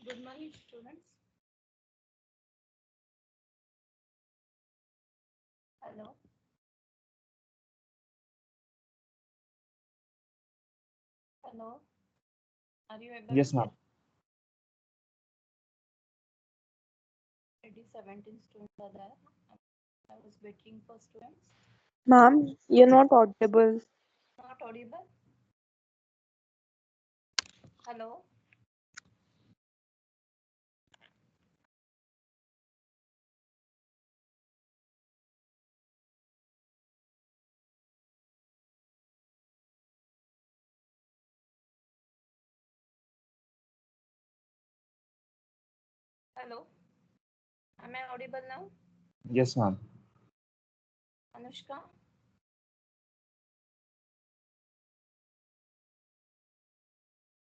Good morning, students. Hello. Hello. Are you able to Yes, hear? ma'am. Already 17 students are there. I was waiting for students. Ma'am, you're not audible. Not audible. Hello. Hello. Am I audible now? Yes, ma'am. Anushka.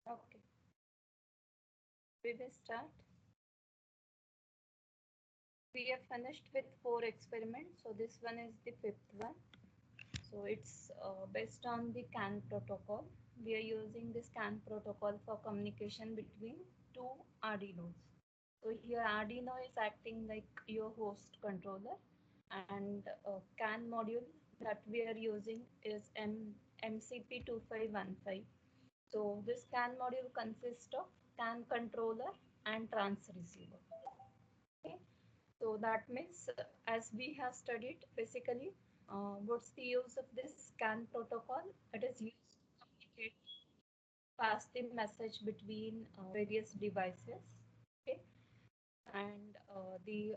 Okay. We will start. We have finished with 4 experiments. So this one is the fifth one. So it's based on the CAN protocol. We are using this CAN protocol for communication between two ARDUINOs. So here ARDUINO is acting like your host controller, and CAN module that we are using is MCP2515. So this CAN module consists of CAN controller and trans receiver. Okay. So that means as we have studied basically what's the use of this CAN protocol? It is used to communicate, pass the message between various devices. Okay. And the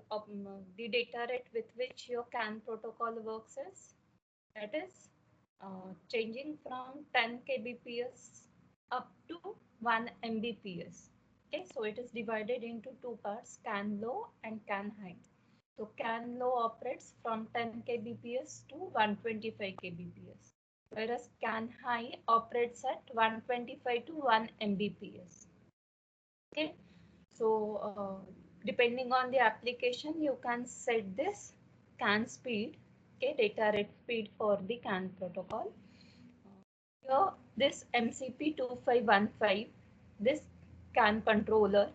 data rate with which your CAN protocol works is that is changing from 10 kbps up to 1 mbps. Okay, so it is divided into two parts, CAN low and CAN high. So CAN low operates from 10 kbps to 125 kbps, whereas CAN high operates at 125 to 1 mbps. Okay, so depending on the application, you can set this CAN speed, okay, data rate speed for the CAN protocol. Here, this MCP2515, this CAN controller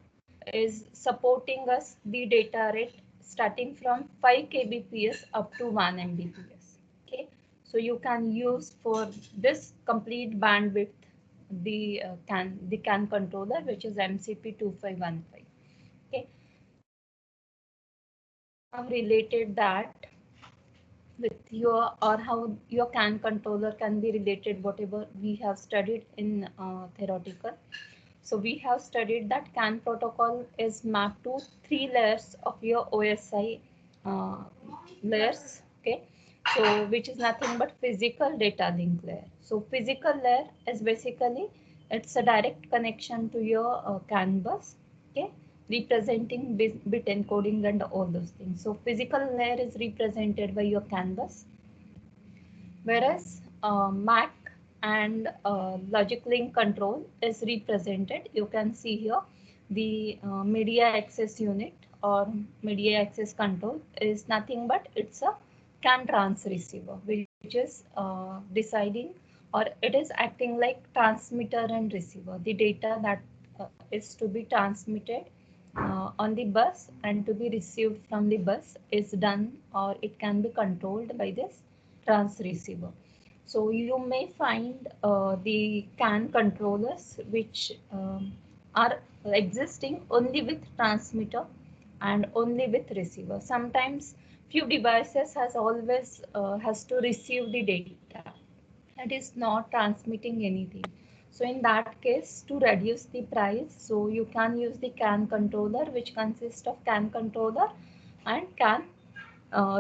is supporting us the data rate starting from 5 kbps up to 1 mbps. Okay, so you can use for this complete bandwidth the CAN controller, which is MCP2515. Okay, I've related that with your, or how your CAN controller can be related whatever we have studied in theoretical. So we have studied that CAN protocol is mapped to 3 layers of your OSI uh, layers. Okay, so which is nothing but physical data link layer. So physical layer is basically it's a direct connection to your CAN bus. Okay, representing bit encoding and all those things. So physical layer is represented by your CAN bus, whereas MAC and logic link control is represented. You can see here the media access unit or media access control is nothing but it's a CAN trans receiver, which is deciding, or it is acting like transmitter and receiver. The data that is to be transmitted on the bus and to be received from the bus is done, or it can be controlled by this trans receiver. So you may find the CAN controllers which are existing only with transmitter and only with receiver. Sometimes few devices has to receive the data. That is not transmitting anything. So in that case, to reduce the price, so you can use the CAN controller, which consists of CAN controller and CAN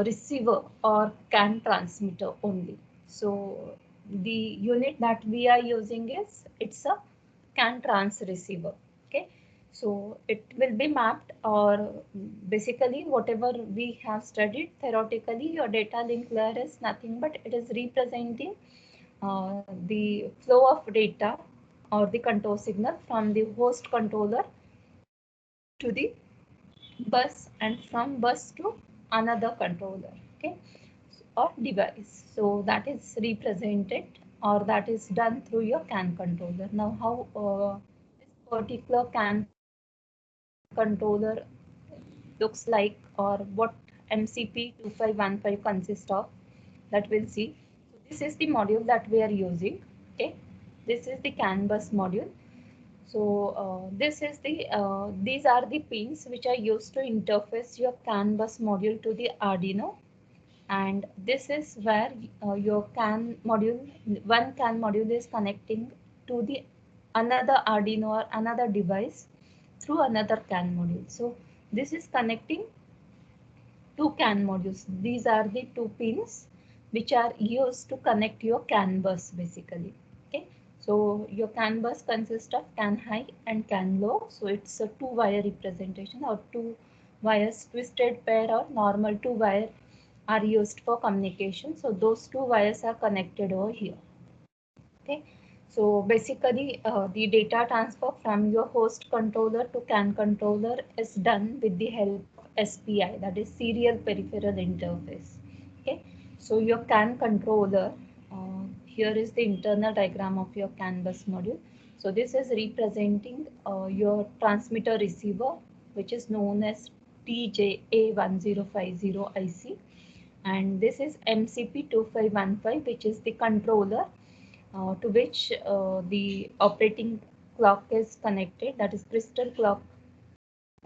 receiver or CAN transmitter only. So the unit that we are using is it's a CAN trans receiver. Okay, so it will be mapped, or basically whatever we have studied theoretically, your data link layer is nothing but it is representing the flow of data or the control signal from the host controller to the bus and from bus to another controller, okay, or device. So that is represented, or that is done through your CAN controller. Now how this particular CAN protocol controller looks like, or what MCP 2515 consists of, that we'll see. So this is the module that we are using. Okay, this is the CAN bus module. So this is the these are the pins which are used to interface your CAN bus module to the Arduino, and this is where your CAN module, one CAN module is connecting to the another Arduino or another device through another CAN module. So this is connecting two CAN modules. These are the two pins which are used to connect your CAN bus basically. Okay, so your CAN bus consists of CAN high and CAN low. So it's a two wire representation, or two wires, twisted pair or normal two wire are used for communication. So those two wires are connected over here. Okay, so basically the data transfer from your host controller to CAN controller is done with the help of SPI, that is serial peripheral interface. Okay, so your CAN controller, here is the internal diagram of your CAN bus module. So this is representing your transmitter receiver, which is known as TJA1050 IC, and this is MCP 2515, which is the controller to which the operating clock is connected, that is crystal clock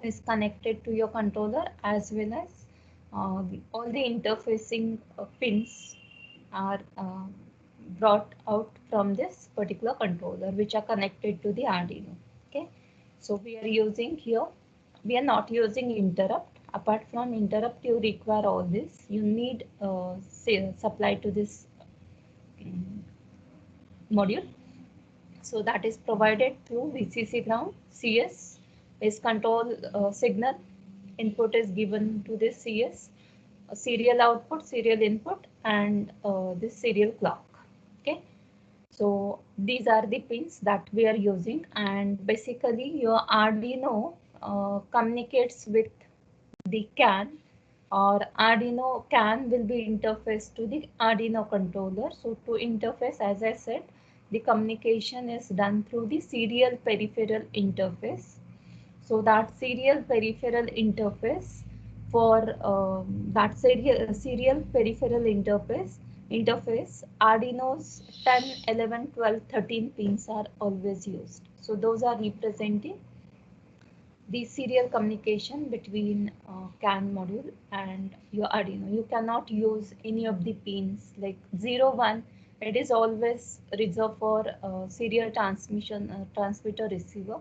is connected to your controller, as well as all the interfacing pins are brought out from this particular controller, which are connected to the Arduino. Okay, so we are using here, we are not using interrupt. Apart from interrupt, you require all this, you need supply to this module. So that is provided through VCC ground. CS is control signal. Input is given to this CS. Serial output, serial input, and this serial clock. Okay. So these are the pins that we are using, and basically your Arduino communicates with the CAN, or Arduino CAN will be interfaced to the Arduino controller. So to interface, as I said, the communication is done through the serial peripheral interface. So that serial peripheral interface, for that serial peripheral interface, Arduino's 10, 11, 12, 13 pins are always used. So those are representing the serial communication between CAN module and your Arduino. You cannot use any of the pins like 0, 1. It is always reserved for serial transmission, transmitter receiver.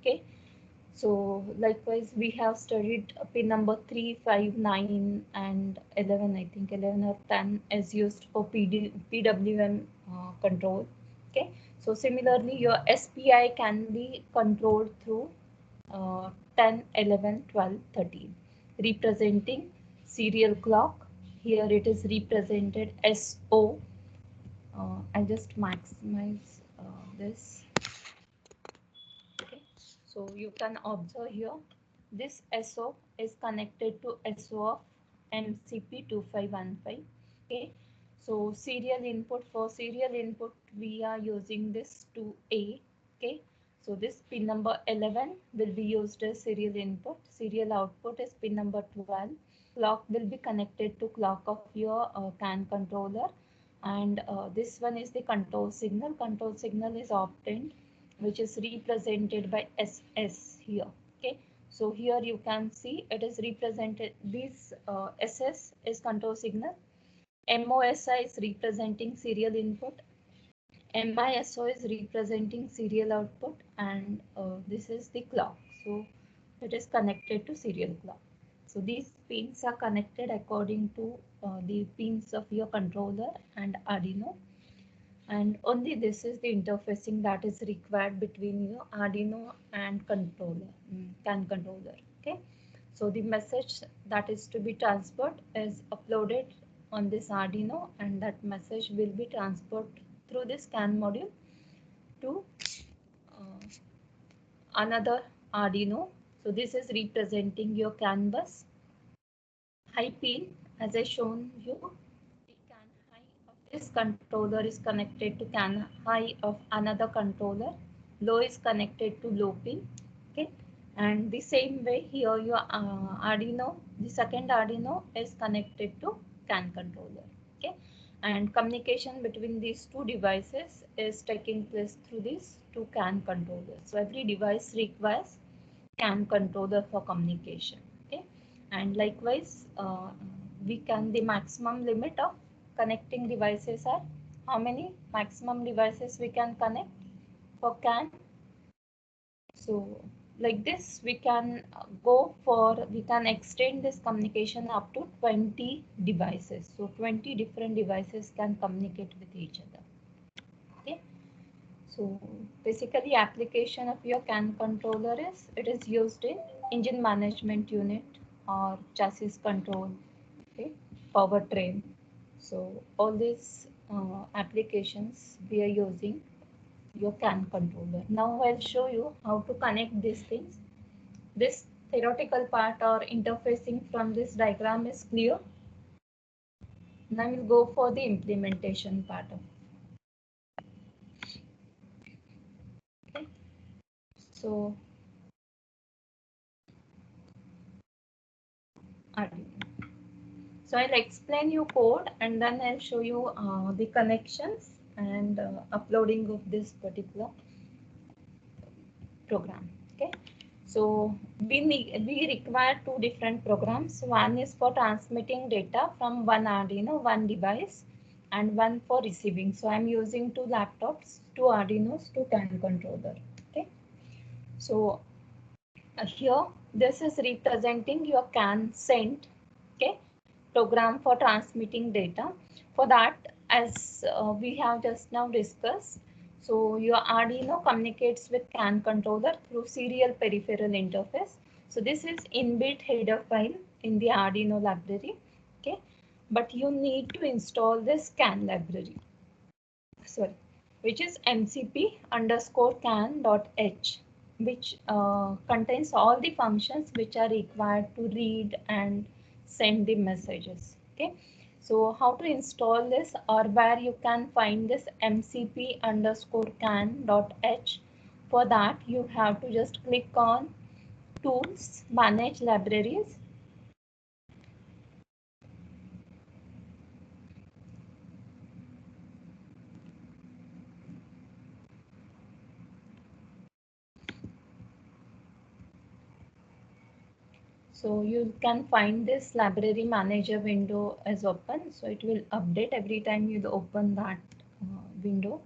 Okay. So likewise, we have studied pin number 3, 5, 9, and 11. I think 11 or 10 is used for PWM control. Okay. So similarly, your SPI can be controlled through 10, 11, 12, 13, representing serial clock. Here it is represented SO. I'll just maximize this. Okay, so you can observe here, this SO is connected to SO of MCP 2515. Okay, so serial input we are using this 2A. Okay, so this pin number 11 will be used as serial input. Serial output is pin number 12. Clock will be connected to clock of your CAN controller, and this one is the control signal. Control signal is obtained, which is represented by SS here. Okay, so here you can see it is represented, this SS is control signal, MOSI is representing serial input, MISO is representing serial output, and this is the clock. So it is connected to serial clock. So these pins are connected according to the pins of your controller and Arduino, and only this is the interfacing that is required between your Arduino and controller, CAN controller. Okay, so the message that is to be transferred is uploaded on this Arduino, and that message will be transferred through this CAN module to uh, another Arduino. So this is representing your CAN bus. High pin, as I shown you, the CAN high of this controller is connected to CAN high of another controller. Low is connected to low pin. Okay, And the same way here your Arduino, the second Arduino is connected to CAN controller. Okay, and communication between these two devices is taking place through these two CAN controllers. So every device requires CAN controller for communication. Okay, and likewise we can, the maximum limit of connecting devices are how many maximum devices we can connect for CAN. So like this, we can we can extend this communication up to 20 devices. So 20 different devices can communicate with each other. Okay. So basically application of your CAN controller is, it is used in engine management unit or chassis control, okay, powertrain. So all these applications we are using your CAN controller. Now I'll show you how to connect these things. This theoretical part or interfacing from this diagram is clear. Now we'll go for the implementation part of it. Okay. So Arduino. So I'll explain you code and then I'll show you the connections and uploading of this particular program. Okay. So we require two different programs. One is for transmitting data from one Arduino, one device, and one for receiving. So I'm using two laptops, two Arduinos, two CAN controller. Okay. So here this is representing your CAN send. Okay, program for transmitting data. For that, as we have just now discussed, so your Arduino communicates with CAN controller through serial peripheral interface. So this is inbuilt header file in the Arduino library. Okay, but you need to install this CAN library. Sorry, which is mcp underscore can.h, which contains all the functions which are required to read and send the messages. Okay, so how to install this or where you can find this mcp underscore can.h? For that you have to just click on tools, manage libraries. So you can find this library manager window as open. So it will update every time you open that window.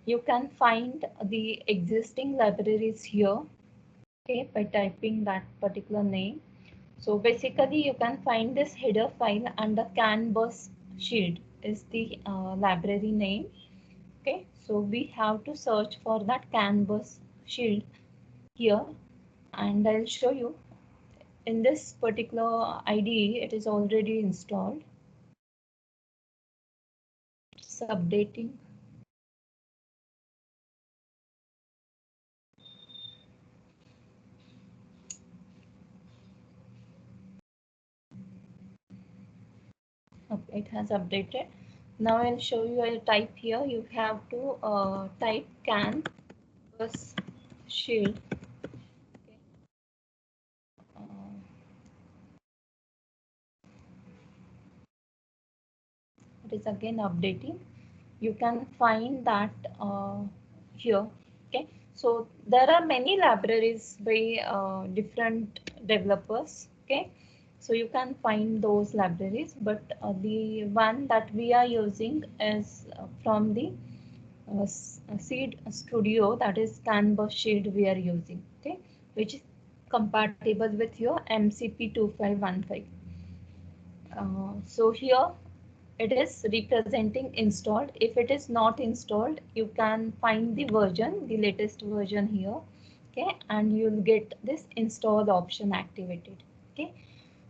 You can find the existing libraries here, okay, by typing that particular name. So basically you can find this header file under CAN bus shield is the library name. Okay, so we have to search for that CAN bus shield here, and I'll show you. In this particular IDE, it is already installed. It's updating. Okay, it has updated. Now I'll show you a type here. You have to type CAN plus shield. Okay. It is again updating. You can find that here. Okay, so there are many libraries by different developers. Okay, so you can find those libraries, but the one that we are using is from the seed studio, that is canvas shield we are using. Okay, which is compatible with your mcp2515. So here it is representing installed. If it is not installed, you can find the version, the latest version here. Okay, and you'll get this install option activated. Okay,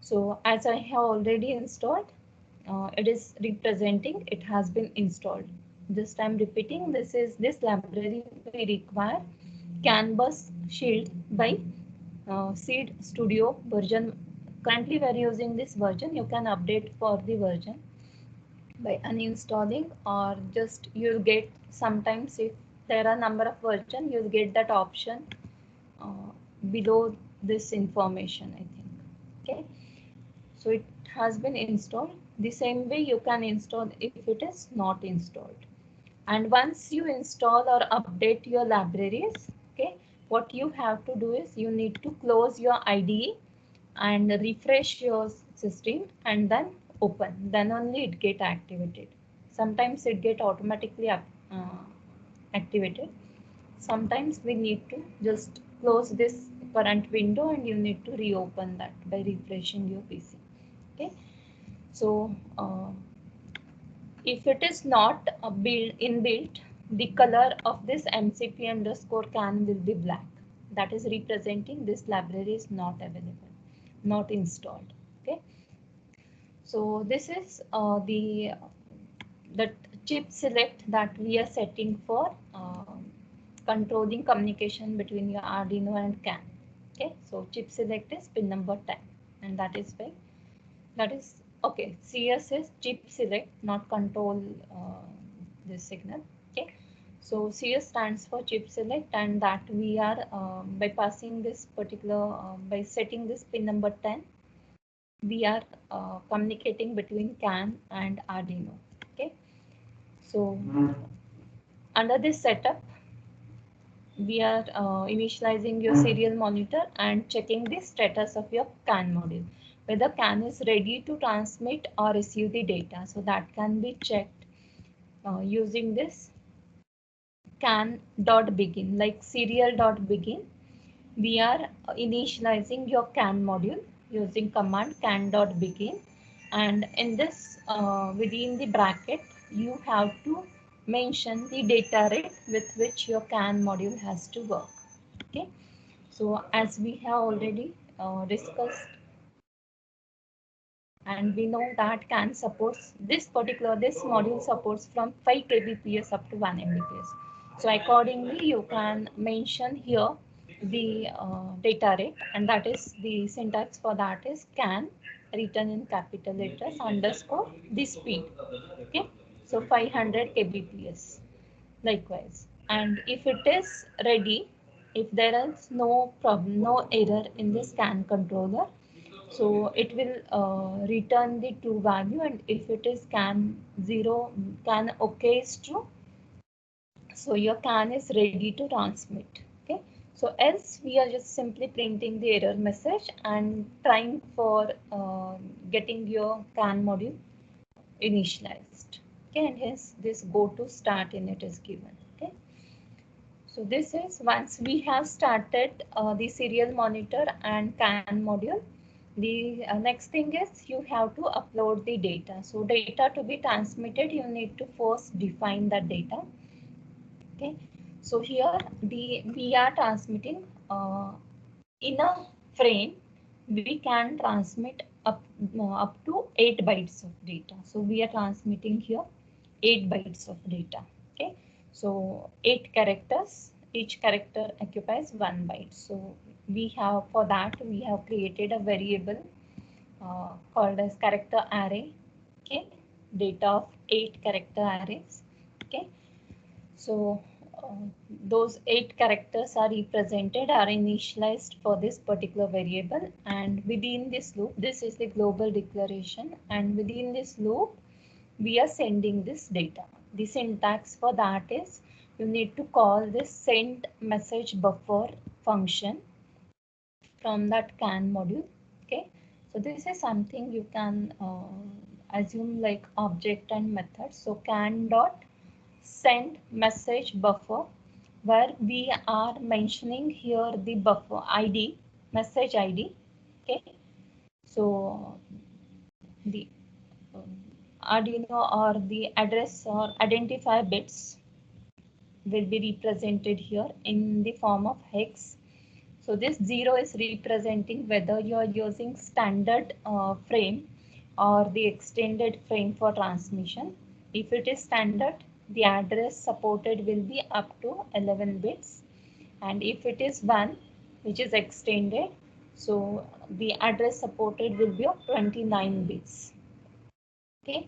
so as I have already installed, it is representing it has been installed. Just I'm repeating, this library we require canvas shield by seed studio version. Currently we are using this version. You can update for the version by uninstalling, or just you'll get, sometimes if there are number of version, you'll get that option uh, below this information, I think. Okay, so it has been installed. The same way you can install if it is not installed. And once you install or update your libraries, okay, what you have to do is you need to close your IDE and refresh your system and then open. Then only it get activated. Sometimes it get automatically activated. Sometimes we need to just close this current window and you need to reopen that by refreshing your PC. Okay, so if it is not inbuilt, the color of this MCP underscore can will be black. That is representing this library is not available, not installed. Okay, so this is the chip select that we are setting for controlling communication between your Arduino and CAN. Okay, so chip select is pin number 10, and that is why that is okay. CS is chip select, not control this signal. Okay, so CS stands for chip select, and that we are by passing this particular by setting this pin number 10, we are communicating between CAN and Arduino. Okay, so under this setup, we are initializing your serial monitor and checking the status of your CAN module, whether CAN is ready to transmit or receive the data. So that can be checked using this can.begin, like serial.begin. We are initializing your CAN module using command can.begin, and in this within the bracket you have to mention the data rate with which your CAN module has to work. Okay, so as we have already discussed, and we know that CAN supports this module supports from 5 kbps up to 1 mbps. So accordingly you can mention here the data rate, and that is the syntax for that is can written in capital letters underscore the speed. Okay, so 500 kbps likewise. And if it is ready, if there is no problem, no error in the scan controller, so it will return the true value, and if it is can 0, can OK is true, so your can is ready to transmit. Okay, so else we are just simply printing the error message and trying for getting your can module initialized. Okay, and hence this go to start init is given. Okay, so this is once we have started the serial monitor and CAN module. The next thing is you have to upload the data. So data to be transmitted, you need to first define the data. Okay, so here we are transmitting in a frame. We can transmit up to 8 bytes of data. So we are transmitting here 8 bytes of data. Okay, so 8 characters. Each character occupies 1 byte. So we have for that we have created a variable called as character array. Okay, data of 8 character arrays. Okay, so those 8 characters are represented, are initialized for this particular variable, and within this loop, this is the global declaration, and within this loop we are sending this data. The syntax for that is you need to call this send message buffer function from that CAN module. Okay, so this is something you can assume like object and method. So CAN dot send message buffer, where we are mentioning here the buffer ID, message ID. Okay, so the Arduino or the address or identifier bits will be represented here in the form of hex. So this 0 is representing whether you are using standard frame or the extended frame for transmission. If it is standard, the address supported will be up to 11 bits. And if it is 1, which is extended, so the address supported will be of 29 bits. Okay,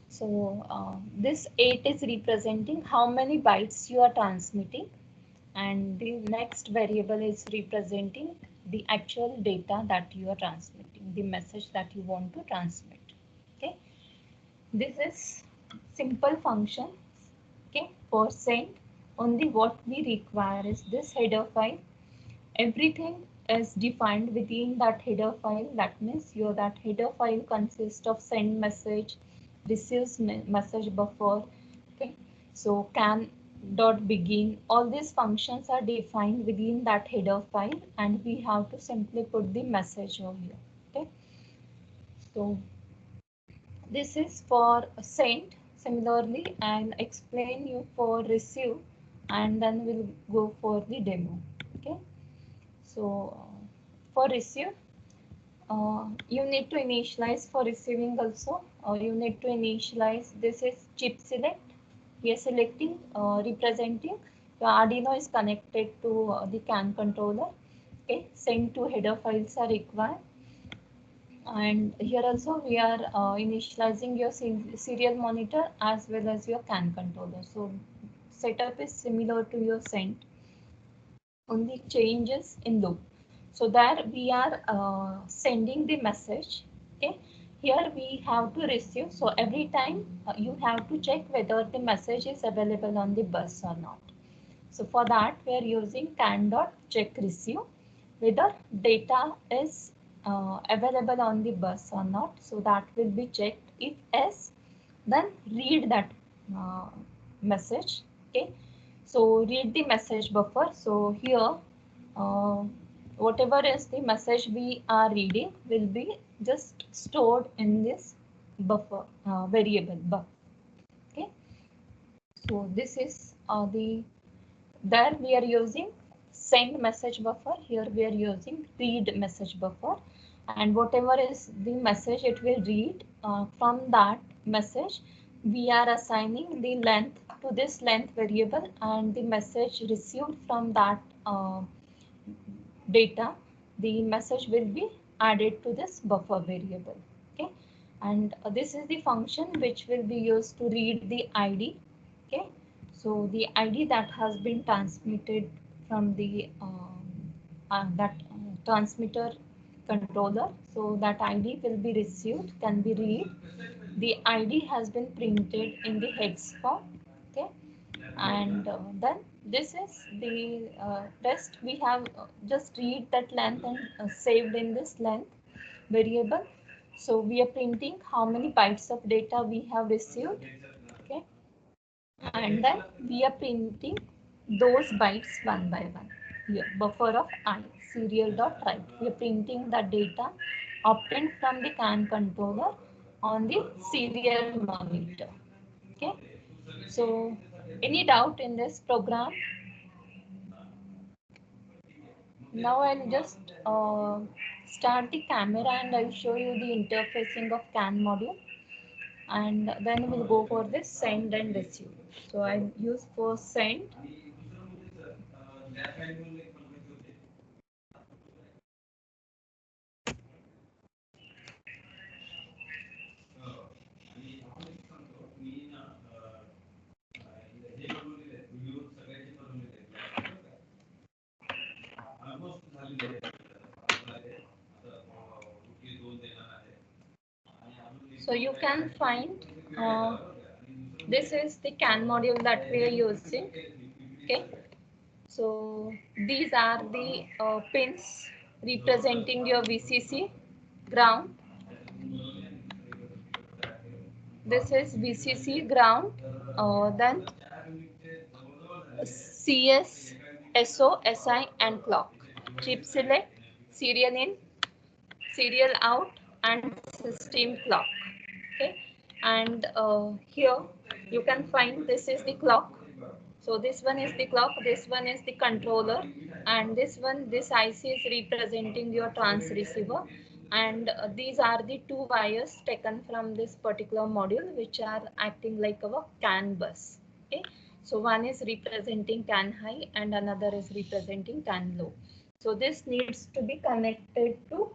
so this 8 is representing how many bytes you are transmitting. and the next variable is representing the actual data that you are transmitting, the message that you want to transmit. Okay, this is simple function. Okay, for send, only what we require is this header file. Everything is defined within that header file. That means that header file consists of send message, receives message buffer. Okay, so can dot begin, all these functions are defined within that header file, and we have to simply put the message over here. Okay, so this is for send. Similarly, and explain you for receive, and then we'll go for the demo. Okay, so for receive, you need to initialize. For receiving also, you need to initialize. This is chip select. We are selecting, representing the Arduino is connected to the CAN controller. Okay, send to header files are required. And here also we are initializing your serial monitor as well as your CAN controller. So setup is similar to your send, only changes in loop. So there we are sending the message. Okay, here we have to receive. So every time you have to check whether the message is available on the bus or not. So for that we are using can.check receive whether data is available on the bus or not. So that will be checked. If yes, then read that uh, message. Okay, so read the message buffer. So here uh, whatever is the message we are reading will be just stored in this buffer variable buffer. Okay, so this is the there we are using send message buffer. Here we are using read message buffer, and whatever is the message it will read, from that message we are assigning the length to this length variable, and the message received from that data, the message will be added to this buffer variable. Okay, and this is the function which will be used to read the ID. Okay, so the ID that has been transmitted from the that transmitter controller, so that ID will be received, can be read. The ID has been printed in the hex form. Okay, and then this is the rest. We have just read that length and saved in this length variable. So we are printing how many bytes of data we have received. Okay, and then we are printing those bytes one by one. Here buffer of I serial dot write, we are printing the data obtained from the CAN controller on the serial monitor. Okay, so any doubt in this program? Now I'll just start the camera and I'll show you the interfacing of CAN module, and then we'll go for this send and receive. So I'll use for send. So you can find this is the CAN module that we are using. Okay, so these are the pins representing your VCC ground. This is VCC ground. Then CS, SO, SI and clock. Chip select, serial in, serial out and system clock. Okay, and here you can find this is the clock. So this one is the clock, this one is the controller, and this one, this IC is representing your trans receiver, and these are the two wires taken from this particular module which are acting like our CAN bus. Okay, so one is representing CAN high and another is representing CAN low. So this needs to be connected to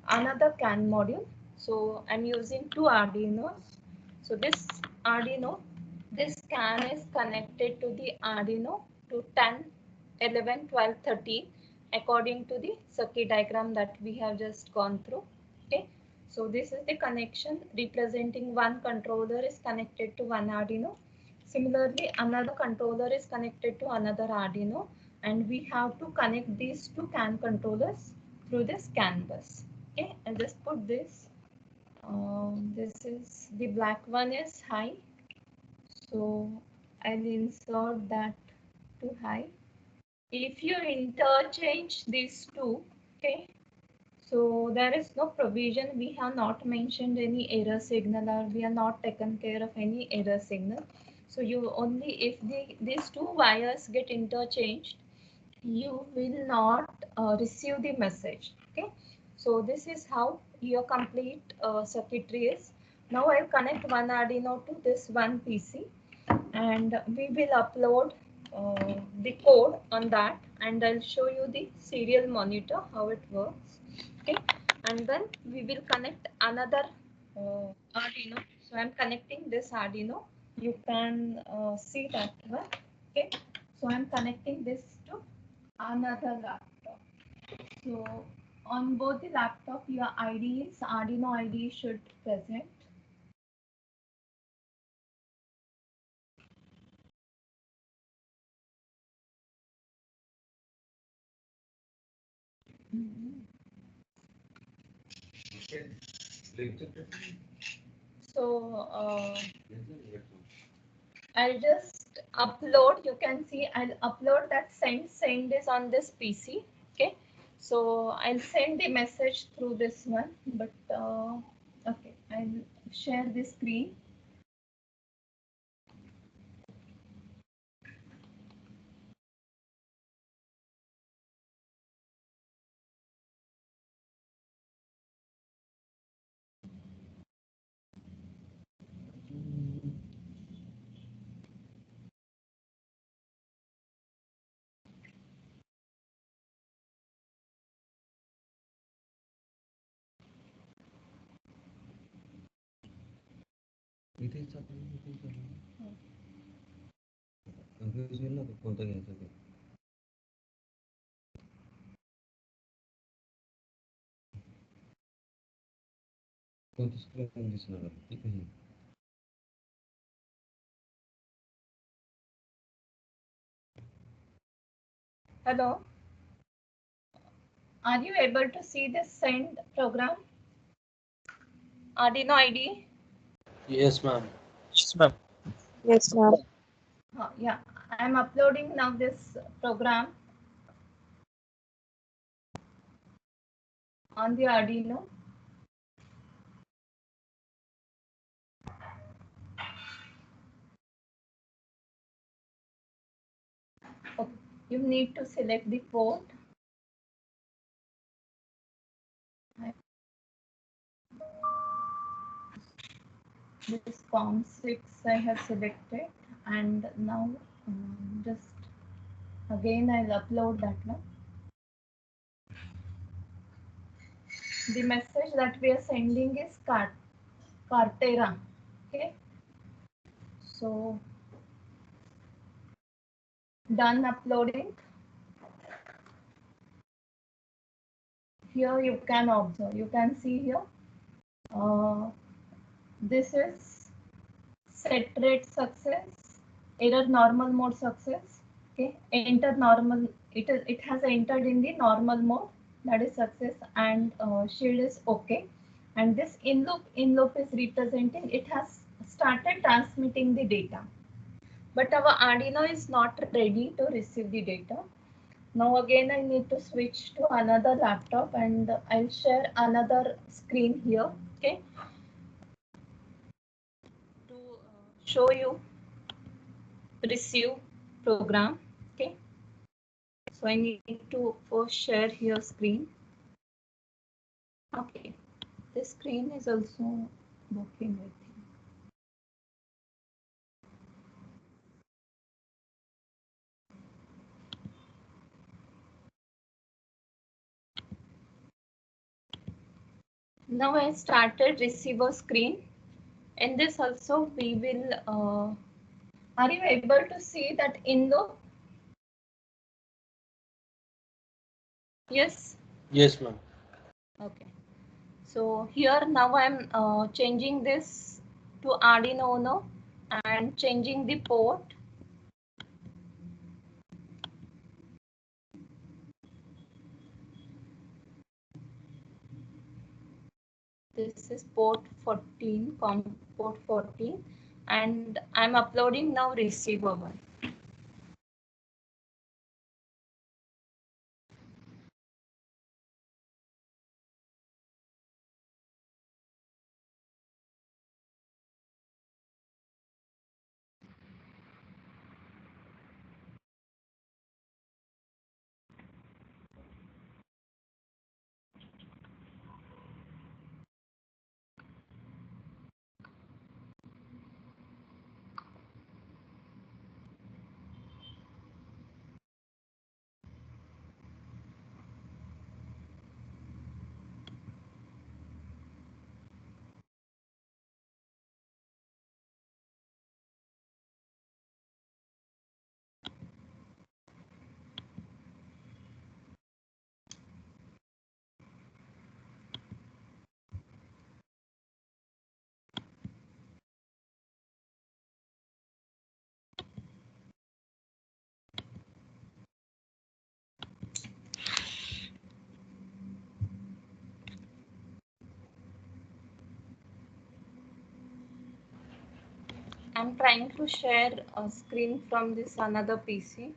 another CAN module. So I'm using two Arduinos. So this Arduino, this CAN is connected to the Arduino to 10 11, 12, 13 according to the circuit diagram that we have just gone through. Okay, so this is the connection representing one controller is connected to one Arduino. Similarly, another controller is connected to another Arduino, and we have to connect these two CAN controllers through this CAN bus. Okay, I'll just put this. This is the black one is high, so I'll insert that to high. If you interchange these two, okay, so there is no provision. We have not mentioned any error signal, or we are not taken care of any error signal. So you only if these two wires get interchanged, you will not receive the message. Okay, so this is how your complete circuitry is. Now I'll connect one Arduino to this one PC, and we will upload the code on that, and I'll show you the serial monitor how it works. Okay, and then we will connect another Arduino. So I'm connecting this Arduino. You can see that one. Okay, so I'm connecting this to another laptop. So on both the laptop, your IDs, Arduino ID should present. So I'll just upload. You can see I'll upload that send is on this PC. Okay, so I'll send the message through this one. But okay, I'll share the screen. Hello, are you able to see this send program? Arduino ID? Yes, ma'am. Yes, ma'am. Yes, ma'am. Yeah, I'm uploading now this program on the Arduino. Okay. You need to select the port. This COM6 I have selected, and now just again I'll upload that one. The message that we are sending is Cartera. Okay, so done uploading. Here you can observe, you can see here, this is set rate success, error normal mode success. Okay, enter normal, it has entered in the normal mode, that is success, and shield is okay. And this in loop is representing it has started transmitting the data, but our Arduino is not ready to receive the data. Now again I need to switch to another laptop, and I'll share another screen here. Okay, to show you receive program. Okay, so I need to first share here screen. Okay, this screen is also working with you. Now I started receiver screen. In this also we will are you able to see that in loop? Yes. Yes, ma'am. Okay. So here now I'm changing this to Arduino Uno and changing the port. This is port 14, port 14, and I'm uploading now receiver one. I'm trying to share a screen from this another PC.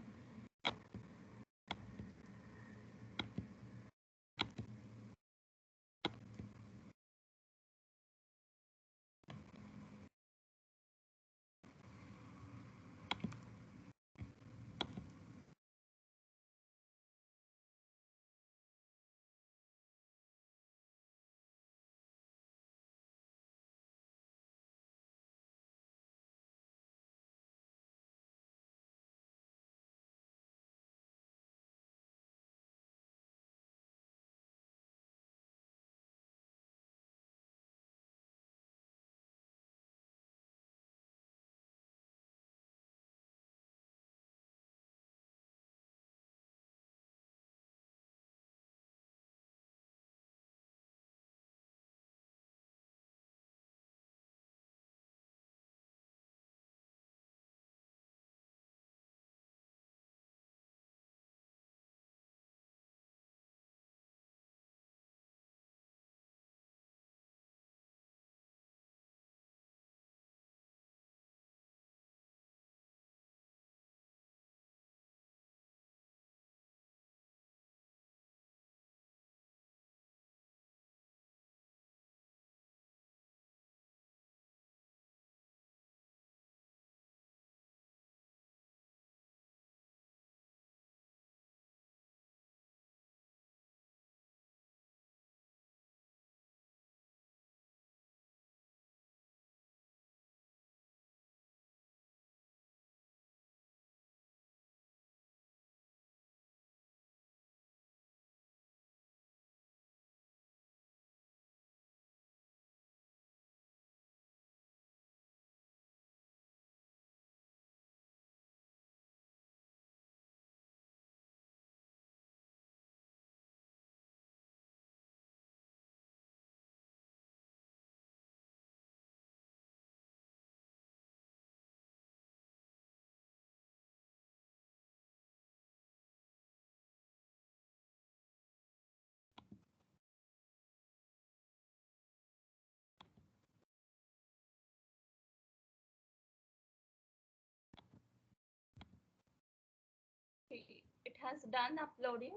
It has done uploading.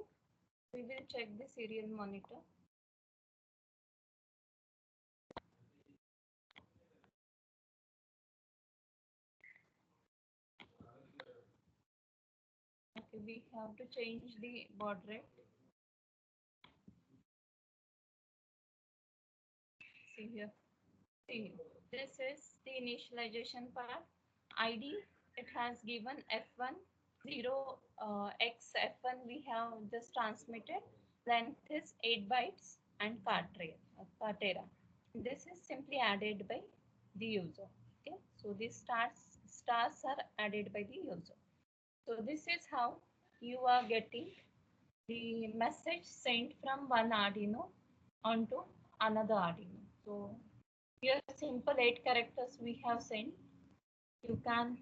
We will check the serial monitor. Okay, we have to change the baud rate. See here. See, this is the initialization part. ID, it has given F1, 0 x F1 we have just transmitted. Length is 8 bytes and Cartera. This is simply added by the user. Okay, so these stars are added by the user. So this is how you are getting the message sent from one Arduino onto another Arduino. So here simple 8 characters we have sent. You can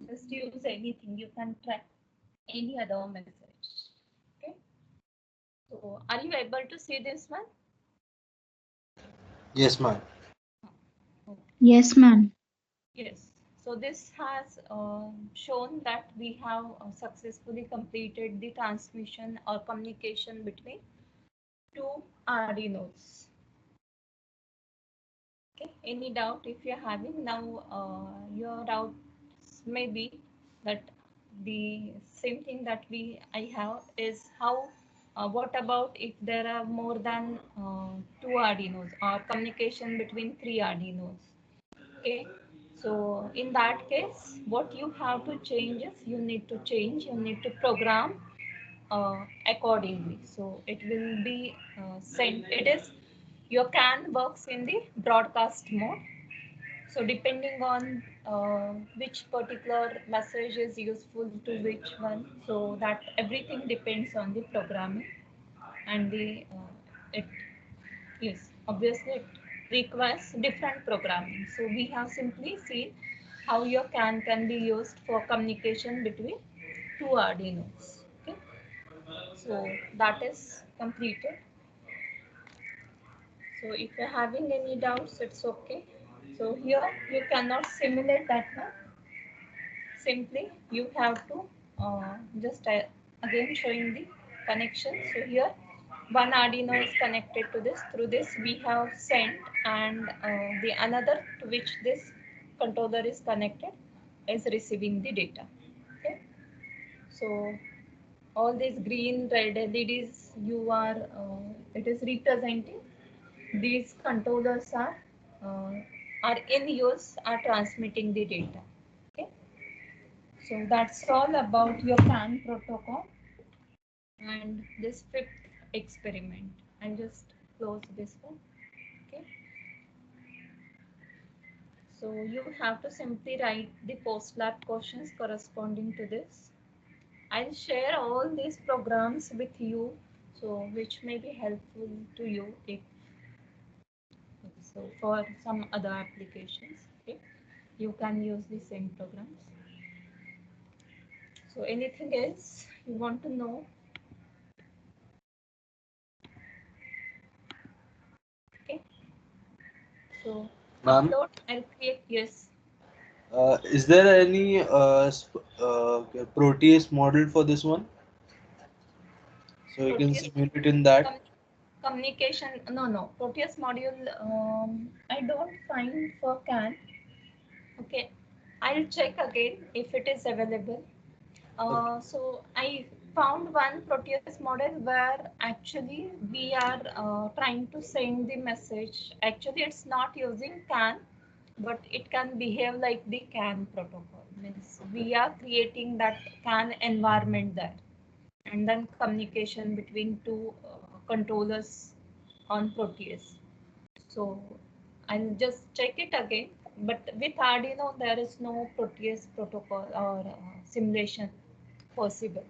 just use anything. You can try any other message. Okay. So are you able to see this one? Yes, ma'am. Okay. Yes, ma'am. Yes. So this has shown that we have successfully completed the transmission or communication between two Arduinos. Okay. Any doubt if you're having now, your doubts may be that the same thing that I have is how, what about if there are more than two Arduinos or communication between three Arduinos? Okay, so in that case, what you have to change is you need to program accordingly. So it will be sent. It is your CAN works in the broadcast mode. So depending on which particular message is useful to which one, so that everything depends on the programming and the it yes, obviously it requires different programming. So we have simply seen how your CAN can be used for communication between two Arduinos. Okay, so that is completed. So if you're having any doubts, it's okay. So here you cannot simulate that one. Simply you have to just again showing the connection. So here one Arduino is connected to this. Through this we have sent, and the another to which this controller is connected is receiving the data. Okay, so all these green red LEDs you are it is representing these controllers uh, are in use, are transmitting the data. Okay, so that's all about your CAN protocol and this fifth experiment. I'll just close this one. Okay, so you have to simply write the post lab questions corresponding to this. I'll share all these programs with you, so which may be helpful to you if so for some other applications. Okay, you can use the same programs. So anything else you want to know? Okay, so Ma'am, upload, I'll create, yes. is there any Proteus model for this one? So you can Proteus simulate in that. com- communication, no, Proteus module, I don't find for CAN. Okay, I'll check again if it is available. Okay. So I found one Proteus model where actually we are trying to send the message. Actually, it's not using CAN, but it can behave like the CAN protocol. Means we are creating that CAN environment there, and then communication between two controllers on Proteus. So I'll just check it again. But with Arduino, there is no Proteus protocol or simulation possible.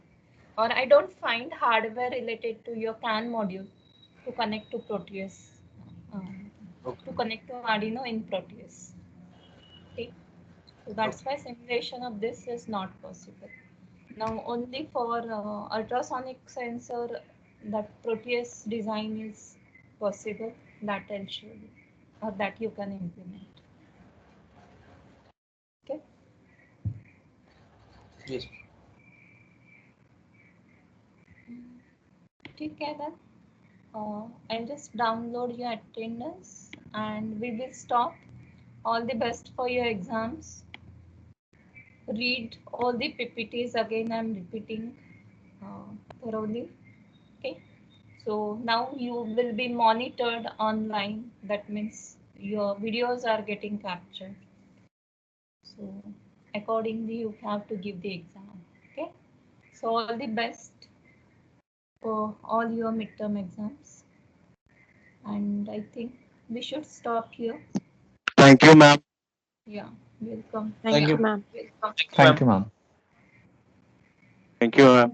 Or I don't find hardware related to your CAN module to connect to Proteus, Okay. to connect to Arduino in Proteus. Okay. So that's Okay. why simulation of this is not possible. Now only for ultrasonic sensor that Proteus design is possible, that I'll show you or that you can implement. Okay. Yes. Okay then. I'll just download your attendance and we will stop. All the best for your exams. Read all the PPTs again. I'm repeating thoroughly. Okay. So now you will be monitored online. That means your videos are getting captured. So accordingly, you have to give the exam. Okay. So all the best for all your midterm exams. And I think we should stop here. Thank you, ma'am. Yeah, welcome. Thank Thank you. you, ma'am. Thank you, Thank ma'am. you, ma'am. Thank you, ma'am.